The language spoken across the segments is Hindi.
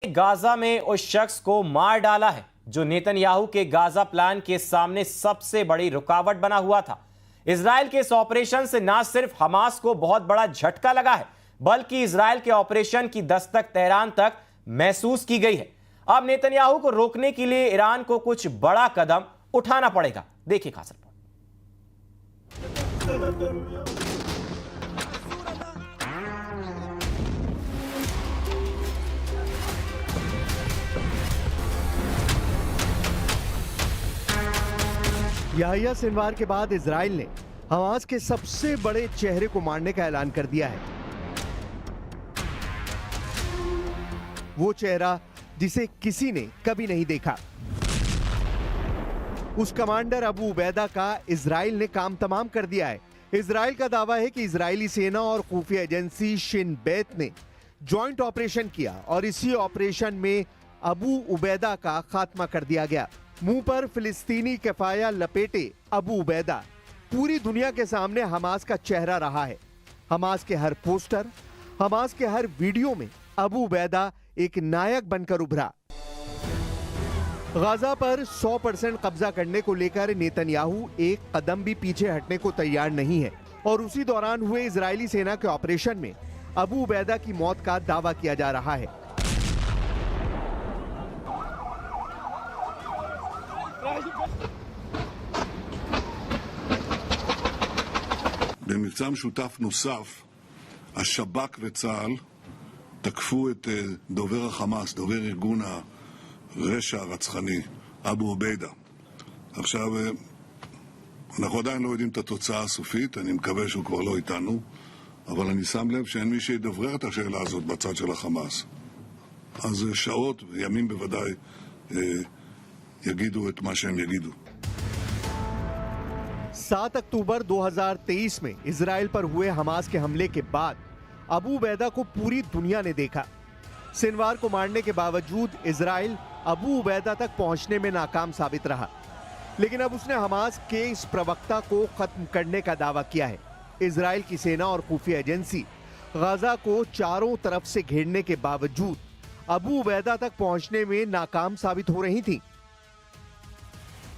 गाजा में उस शख्स को मार डाला है जो नेतन्याहू के गाजा प्लान के सामने सबसे बड़ी रुकावट बना हुआ था। इजराइल के इस ऑपरेशन से न सिर्फ हमास को बहुत बड़ा झटका लगा है, बल्कि इजराइल के ऑपरेशन की दस्तक तेहरान तक महसूस की गई है। अब नेतन्याहू को रोकने के लिए ईरान को कुछ बड़ा कदम उठाना पड़ेगा। देखिए खास रिपोर्ट। याहिया सिनवार के बाद इजराइल ने हमास के सबसे बड़े चेहरे को मारने का ऐलान कर दिया है। वो चेहरा जिसे किसी ने कभी नहीं देखा। उस कमांडर अबू उबैदा का इजराइल ने काम तमाम कर दिया है। इजराइल का दावा है कि इजरायली सेना और खुफिया एजेंसी शिन बेत ने जॉइंट ऑपरेशन किया और इसी ऑपरेशन में अबू उबैदा का खात्मा कर दिया गया। मुंह पर फिलिस्तीनी कफाया लपेटे अबू उबैदा पूरी दुनिया के सामने हमास का चेहरा रहा है। हमास के हर पोस्टर, हमास के हर वीडियो में अबू उबैदा एक नायक बनकर उभरा। गाजा पर 100% कब्जा करने को लेकर नेतन्याहू एक कदम भी पीछे हटने को तैयार नहीं है और उसी दौरान हुए इजरायली सेना के ऑपरेशन में अबू उबैदा की मौत का दावा किया जा रहा है। במבצע משותף נוסף, השב"כ וצה"ל תקפו את דובר החמאס, דובר ארגון הרשע הרצחני, אבו עוביידה. עכשיו, אנחנו עדיין לא יודעים את התוצאה הסופית, אני מקווה שהוא כבר לא איתנו, אבל אני שם לב שאין מי שידברר את השאלה הזאת בצד של החמאס. אז שעות וימים בוודאי יגידו את מה שהם יגידו. 7 अक्टूबर 2023 में इजराइल पर हुए हमास के हमले के बाद अबू उबैदा को पूरी दुनिया ने देखा। सिनवार को मारने के बावजूद इजराइल अबू उबैदा तक पहुंचने में नाकाम साबित रहा, लेकिन अब उसने हमास के इस प्रवक्ता को खत्म करने का दावा किया है। इजराइल की सेना और खुफिया एजेंसी गाजा को चारों तरफ से घेरने के बावजूद अबू उबैदा तक पहुंचने में नाकाम साबित हो रही थी।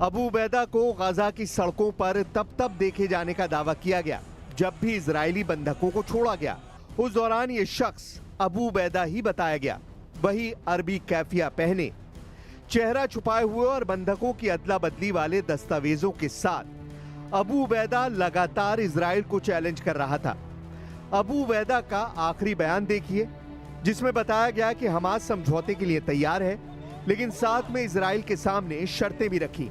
अबू उबैदा को गाजा की सड़कों पर तब देखे जाने का दावा किया गया जब भी इजरायली बंधकों को छोड़ा गया। उस दौरान ये शख्स अबू उबैदा ही बताया गया। वही अरबी कैफिया पहने, चेहरा छुपाए हुए और बंधकों की अदला बदली वाले दस्तावेजों के साथ अबू उबैदा लगातार इजराइल को चैलेंज कर रहा था। अबू उबैदा का आखिरी बयान देखिए, जिसमें बताया गया कि हमास समझौते के लिए तैयार है, लेकिन साथ में इजराइल के सामने शर्तें भी रखी।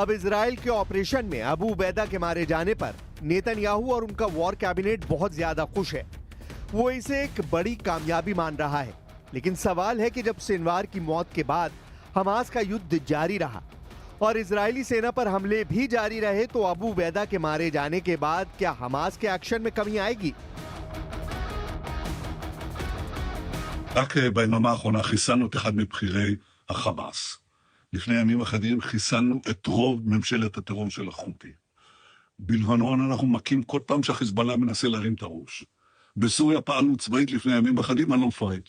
अब इजराइल के ऑपरेशन में अबू उबैदा के मारे जाने पर नेतन्याहू और उनका वॉर कैबिनेट बहुत ज्यादा खुश है। वो इसे एक बड़ी कामयाबी मान रहा है, लेकिन सवाल है कि जब सिनवार की मौत के बाद हमास का युद्ध जारी रहा और इजरायली सेना पर हमले भी जारी रहे, तो अबू उबैदा के मारे जाने के बाद क्या हमास के एक्शन में कमी आएगी? רק ביממה האחרונה חיסלנו את אחד מבכירי החמאס. לפני ימים אחדים חיסלנו את רוב ממשלת הטרור של החותי. בלבנון אנחנו מכים כל פעם שהחיזבאללה מנסה להרים את הראש. בסוריה פעלנו צבאית לפני ימים אחדים, אני לא מפרט.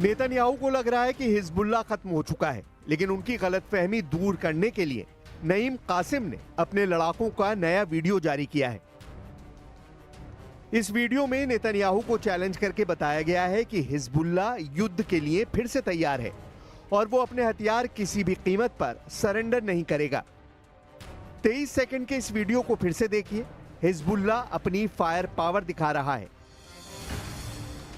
नेतन्याहू को लग रहा है कि हिजबुल्लाह खत्म हो चुका है, लेकिन उनकी गलतफहमी दूर करने के लिए नईम कासिम ने अपने लड़ाकों का नया वीडियो जारी किया है। इस वीडियो में नेतन्याहू को चैलेंज करके बताया गया है कि हिजबुल्लाह युद्ध के लिए फिर से तैयार है और वो अपने हथियार किसी भी कीमत पर सरेंडर नहीं करेगा। 23 सेकंड के इस वीडियो को फिर से देखिए। हिजबुल्लाह अपनी फायर पावर दिखा रहा है।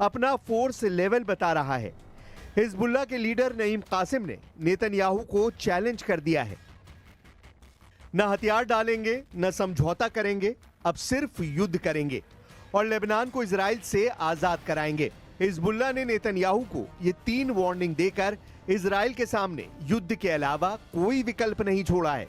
अपना फोर्स लेवल बता रहा है। हिजबुल्लाह के लीडर नईम कासिम ने नेतन्याहू को चैलेंज कर दिया है। न हथियार डालेंगे न समझौता करेंगे, अब सिर्फ युद्ध करेंगे और लेबनान को इजराइल से आजाद कराएंगे। हिजबुल्लाह ने नेतन्याहू को ये 3 वार्निंग देकर इजराइल के सामने युद्ध के अलावा कोई विकल्प नहीं छोड़ा है।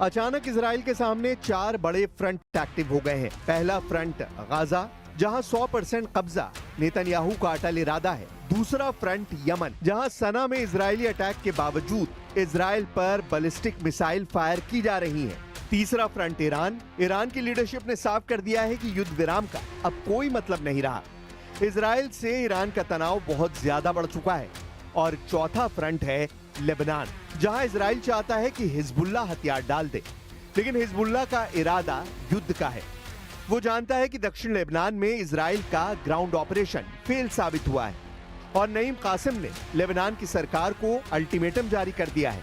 अचानक इजराइल के सामने 4 बड़े फ्रंट एक्टिव हो गए हैं। पहला फ्रंट गाजा, जहां 100% कब्जा नेतन्याहू का अटल इरादा है। दूसरा फ्रंट यमन, जहां सना में इजरायली अटैक के बावजूद इजराइल पर बैलिस्टिक मिसाइल फायर की जा रही हैं। तीसरा फ्रंट ईरान। ईरान की लीडरशिप ने साफ कर दिया है कि युद्ध विराम का अब कोई मतलब नहीं रहा। इजराइल से ईरान का तनाव बहुत ज्यादा बढ़ चुका है। और चौथा फ्रंट है लेबनान, जहां इजराइल चाहता है कि हिजबुल्लाह हथियार डाल दे, लेकिन हिजबुल्लाह का इरादा युद्ध का है। वो जानता है कि दक्षिण लेबनान में इजराइल का ग्राउंड ऑपरेशन फेल साबित हुआ है और नईम कासिम ने लेबनान की सरकार को अल्टीमेटम जारी कर दिया है।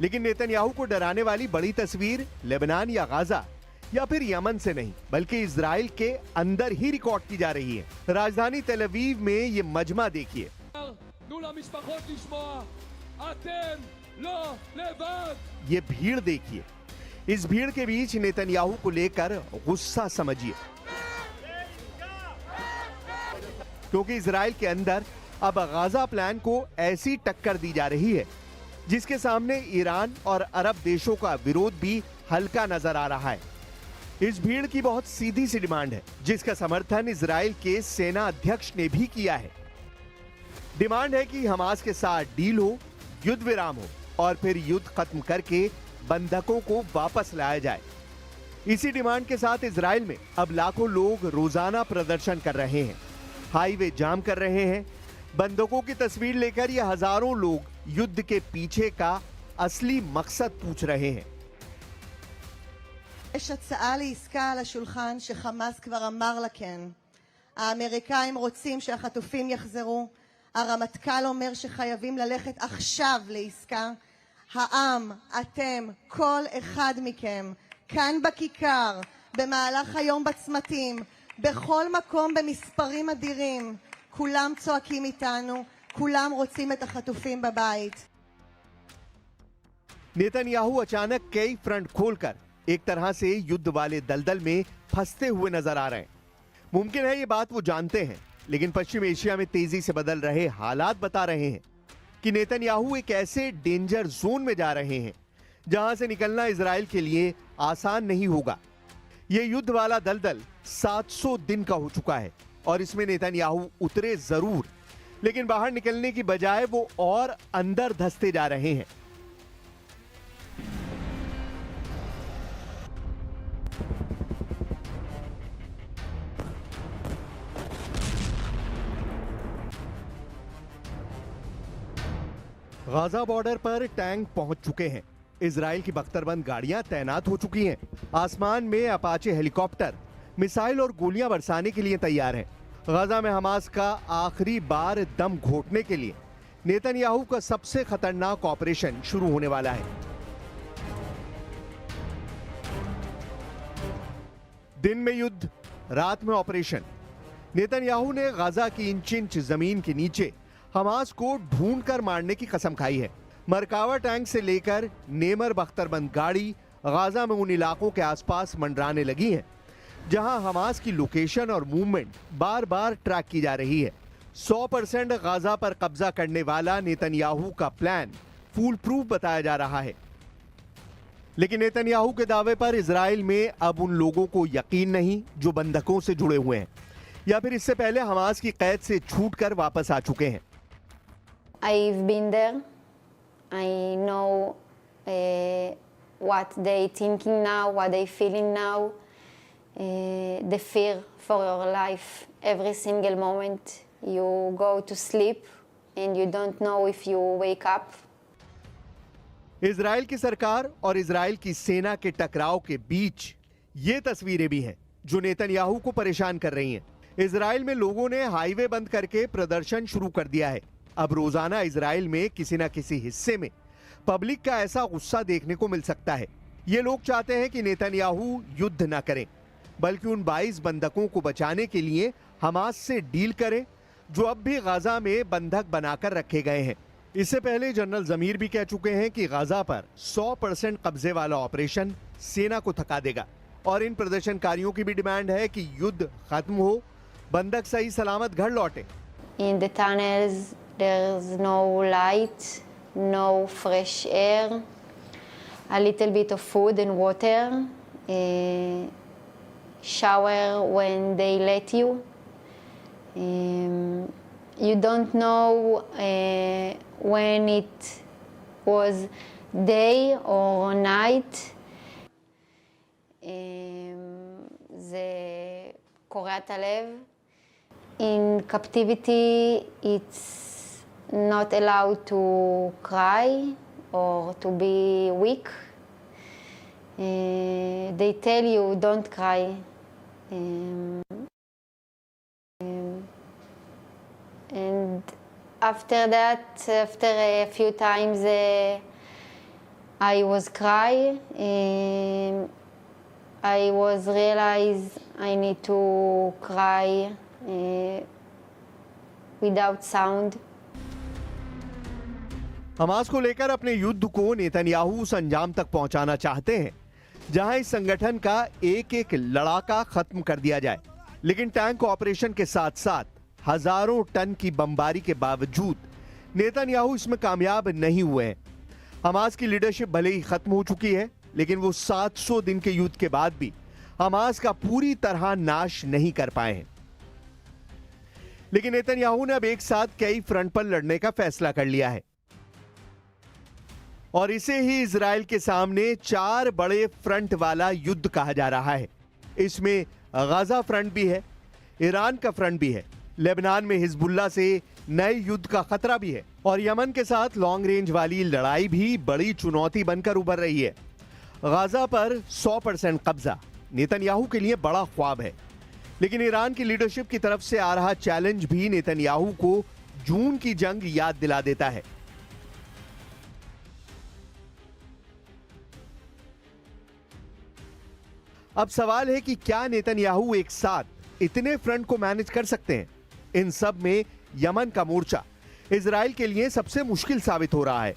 लेकिन नेतन्याहू को डराने वाली बड़ी तस्वीर लेबनान या गाजा या फिर यमन से नहीं, बल्कि इजराइल के अंदर ही रिकॉर्ड की जा रही है। राजधानी तेल अवीव में ये मजमा देखिए। ये भीड़ देखिए। इस भीड़ के बीच नेतन्याहू को लेकर गुस्सा समझिए, क्योंकि इजराइल के अंदर अब गाजा प्लान को ऐसी टक्कर दी जा रही है जिसके सामने ईरान और अरब देशों का विरोध भी हल्का नजर आ रहा है। इस भीड़ की बहुत सीधी सी डिमांड है, जिसका समर्थन इजराइल के सेना अध्यक्ष ने भी किया है। डिमांड है कि हमास के साथ डील हो, युद्ध विराम हो और फिर युद्ध खत्म करके बंधकों को वापस लाया जाए। इसी डिमांड के साथ इजराइल में अब लाखों लोग रोजाना प्रदर्शन कर रहे हैं, हाईवे जाम कर रहे हैं। बंधकों की तस्वीर लेकर ये हजारों लोग युद्ध के पीछे का असली मकसद पूछ रहे हैं। יש הצעה לעסקה על השולחן שחמאס כבר אמר לה כן. האמריקאים רוצים שהחטופים יחזרו. הרמטכ"ל אומר שחייבים ללכת עכשיו לעסקה. העם, אתם, כל אחד מכם, כאן בכיכר, במהלך היום בצמתים, בכל מקום במספרים אדירים, כולם צועקים איתנו, כולם רוצים את החטופים बबाइत। नेतन्याहू अचानक कई फ्रंट खोलकर एक तरह से युद्ध वाले दलदल में फंसते हुए नजर आ रहे हैं। मुमकिन है ये बात वो जानते हैं, लेकिन पश्चिम एशिया में तेजी से बदल रहे हालात बता रहे हैं कि नेतन्याहू एक ऐसे डेंजर जोन में जा रहे हैं जहां से निकलना इजराइल के लिए आसान नहीं होगा। ये युद्ध वाला दलदल 700 दिन का हो चुका है और इसमें नेतन्याहू उतरे जरूर, लेकिन बाहर निकलने की बजाय वो और अंदर धंसते जा रहे हैं। गाजा बॉर्डर पर टैंक पहुंच चुके हैं। इजराइल की बख्तरबंद गाड़ियां तैनात हो चुकी हैं। आसमान में अपाचे हेलीकॉप्टर मिसाइल और गोलियां बरसाने के लिए तैयार हैं। गाजा में हमास का आखिरी बार दम घोटने के लिए नेतन्याहू का सबसे खतरनाक ऑपरेशन शुरू होने वाला है। दिन में युद्ध, रात में ऑपरेशन। नेतन्याहू ने गाजा की इंच इंच जमीन के नीचे हमास को ढूंढकर मारने की कसम खाई है। मरकावा टैंक से लेकर नेमर बख्तरबंद गाड़ी गाजा में उन इलाकों के आसपास मंडराने लगी हैं जहां हमास की लोकेशन और मूवमेंट बार बार ट्रैक की जा रही है। 100% गाजा पर कब्जा करने वाला नेतन्याहू का प्लान फूल प्रूफ बताया जा रहा है। लेकिन नेतन्याहू के दावे पर इजराइल में अब उन लोगों को यकीन नहीं जो बंधकों से जुड़े हुए हैं या फिर इससे पहले हमास की कैद से छूटकर वापस आ चुके हैं। I've been there. I know what they thinking now, what they feeling now, the fear for your life. Every single moment you go to sleep and you don't know if you wake up. Israel की सरकार और इजराइल की सेना के टकराव के बीच ये तस्वीरें भी हैं जो नेतन्याहू को परेशान कर रही हैं। इजराइल में लोगों ने हाईवे बंद करके प्रदर्शन शुरू कर दिया है। अब रोजाना इजराइल में किसी न किसी हिस्से में पब्लिक का ऐसा गुस्सा देखने को मिल सकता है। ये लोग चाहते हैं कि नेतन्याहू युद्ध न करें बल्कि उन 22 बंधकों को बचाने के लिए हमास से डील करें जो अब भी गाजा में बंधक बनाकर रखे गए हैं। इससे पहले जनरल जमीर भी कह चुके हैं कि गाजा पर 100% कब्जे वाला ऑपरेशन सेना को थका देगा और इन प्रदर्शनकारियों की भी डिमांड है कि युद्ध खत्म हो, बंधक सही सलामत घर लौटे। In the tunnels there's no light, no fresh air, a little bit of food and water, shower when they let you. You don't know when it was day or night. זה קורע את הלב. In captivity it's not allowed to cry or to be weak. They tell you don't cry. And after that, after a few times I was cry. I was realized I need to cry without sound. Hamas को लेकर अपने युद्ध को नेतन्याहू उस अंजाम तक पहुंचाना चाहते हैं जहां इस संगठन का एक एक लड़ाका खत्म कर दिया जाए। लेकिन टैंक ऑपरेशन के साथ साथ हजारों टन की बमबारी के बावजूद नेतन्याहू इसमें कामयाब नहीं हुए हैं। हमास की लीडरशिप भले ही खत्म हो चुकी है लेकिन वो 700 दिन के युद्ध के बाद भी हमास का पूरी तरह नाश नहीं कर पाए हैं। लेकिन नेतन्याहू ने अब एक साथ कई फ्रंट पर लड़ने का फैसला कर लिया है और इसे ही इजराइल के सामने 4 बड़े फ्रंट वाला युद्ध कहा जा रहा है। इसमें गाजा फ्रंट भी है, ईरान का फ्रंट भी है, लेबनान में हिजबुल्लाह से नए युद्ध का खतरा भी है और यमन के साथ लॉन्ग रेंज वाली लड़ाई भी बड़ी चुनौती बनकर उभर रही है। गाजा पर 100% कब्जा नेतन्याहू के लिए बड़ा ख्वाब है, लेकिन ईरान की लीडरशिप की तरफ से आ रहा चैलेंज भी नेतन्याहू को जून की जंग याद दिला देता है। अब सवाल है कि क्या नेतन्याहू एक साथ इतने फ्रंट को मैनेज कर सकते हैं? इन सब में यमन का मोर्चा इजराइल के लिए सबसे मुश्किल साबित हो रहा है।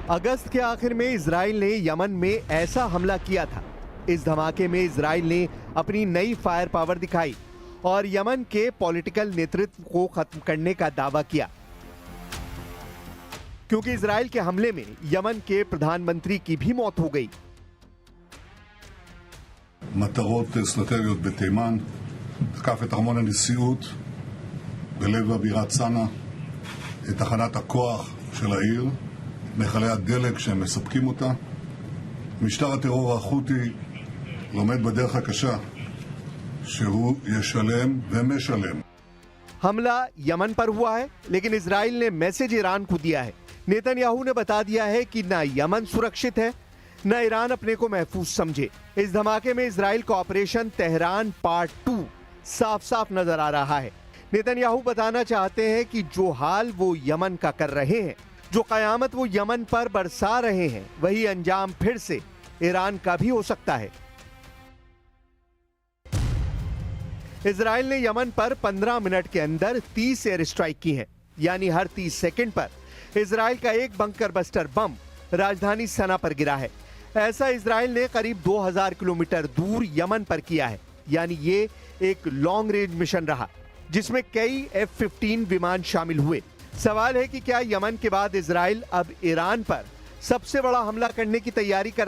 अगस्त के आखिर में इजराइल ने यमन में ऐसा हमला किया था। इस धमाके में इजराइल ने अपनी नई फायर पावर दिखाई और यमन के पॉलिटिकल नेतृत्व को खत्म करने का दावा किया, क्योंकि इजराइल के हमले में यमन के प्रधानमंत्री की भी मौत हो गई। מטרות אסטרטגיות בתימן, תקף את ארמון הנשיאות בלב הבירה צנעא, את תחנת הכוח של העיר, מכלי הדלק שהם מספקים אותה. משטר הטרור החותי לומד בדרך הקשה שהוא ישלם ומשלם. हमला यमन पर हुआ है, लेकिन इजराइल ने मैसेज ईरान को दिया है। नेतन्याहू ने बता दिया है कि ना यमन सुरक्षित है, न ईरान अपने को महफूज समझे। इस धमाके में इजराइल का ऑपरेशन तेहरान पार्ट 2 साफ साफ नजर आ रहा है। नेतन्याहू बताना चाहते हैं कि जो हाल वो यमन का कर रहे हैं, जो कयामत वो यमन पर बरसा रहे हैं, वही अंजाम फिर से ईरान का भी हो सकता है। इजराइल ने यमन पर 15 मिनट के अंदर 30 एयर स्ट्राइक की हैं, यानी हर 30 सेकंड पर इजराइल का एक बंकर बस्टर बम राजधानी सना पर गिरा है। ऐसा इजराइल ने करीब 2000 किलोमीटर दूर यमन पर किया है, यानी ये एक लॉन्ग रेंज मिशन रहा जिसमें कई F-15 विमान शामिल हुए। सवाल है कि क्या यमन के बाद इजराइल अब ईरान पर सबसे बड़ा हमला करने की तैयारी कर